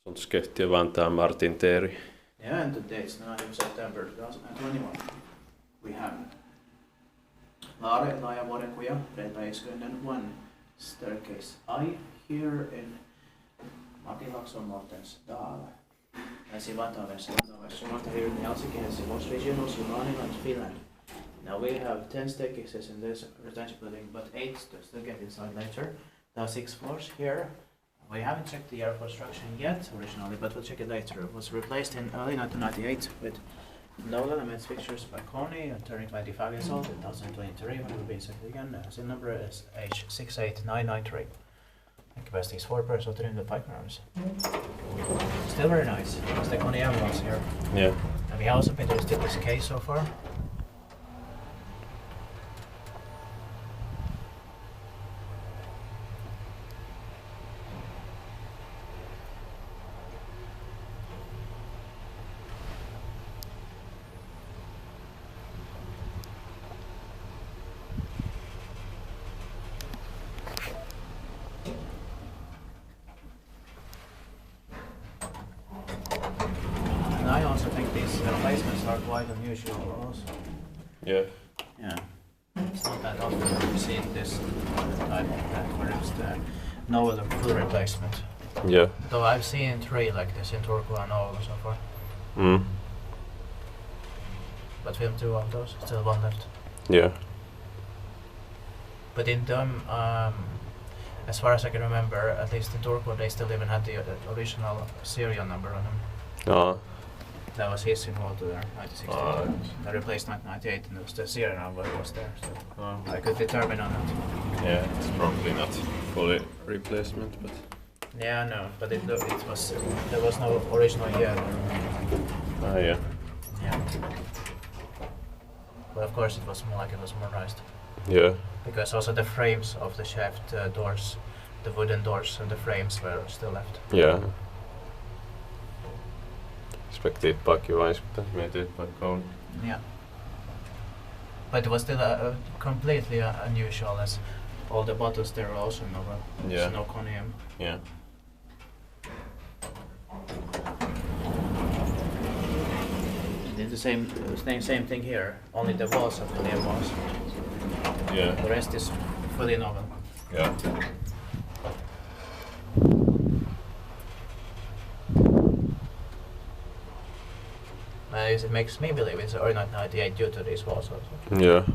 Sånt skött i Vantaa Martin Teeri. Yeah, and today it's 9th of September 2021. We have Laajavuorenkuja, Repäisköinen 1 staircase I here in Martinlaakso, modernized. As in Vantaa here in Helsinki, Helsingfors regional, and Finland. Now we have 10 staircases in this residential building, but 8 to still get inside later. There are 6 floors here. We haven't checked the year of construction yet originally, but we'll check it later. It was replaced in early 1998 with no elements fixtures by Kone, turning 25 years old in 2023 when it will be second again. SIN number is H68993. Capacity is 4 persons in the bike rounds. Still very nice. It's the Kone ambulance here. Yeah. And we have also been to this case so far. I also think these replacements are quite unusual also. Yeah. Yeah. It's not that often you see this type of that where it's the no full replacement. Yeah. Though I've seen 3 like this in Turku and Oulu so far. Mm. But we have 2 of those, still 1 left. Yeah. But in them, as far as I can remember, at least in Turku they still even had the original serial number on them. Ja. That was his involved there, 1960. They replaced 1998 and it was the serial number was there. So I could determine on that. Yeah, it's probably not fully replacement, but... Yeah, no, but it was there was no original year. Yeah. Yeah. But of course it was more like it was modernized. Yeah. Because also the frames of the shaft doors, the wooden doors and the frames were still left. Yeah. Spektiit pakkivais, mutta mietit paikkaan. Yeah. But it was still completely unusual as all the buttons there are also no, Yeah. no conium. Yeah. And then the same thing here, only the walls are conium walls. Yeah. The rest is fully novel. Yeah. It makes me believe it's early 1998 due to these walls also. Yeah.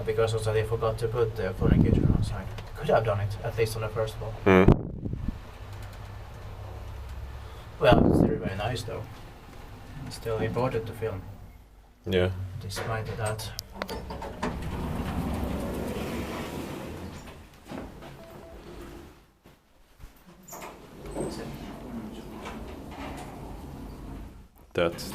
Because also they forgot to put the furniture outside. Could have done it, at least on the first wall. Mm. Well, it's still very nice though. It's still important to film, Yeah. despite that. That's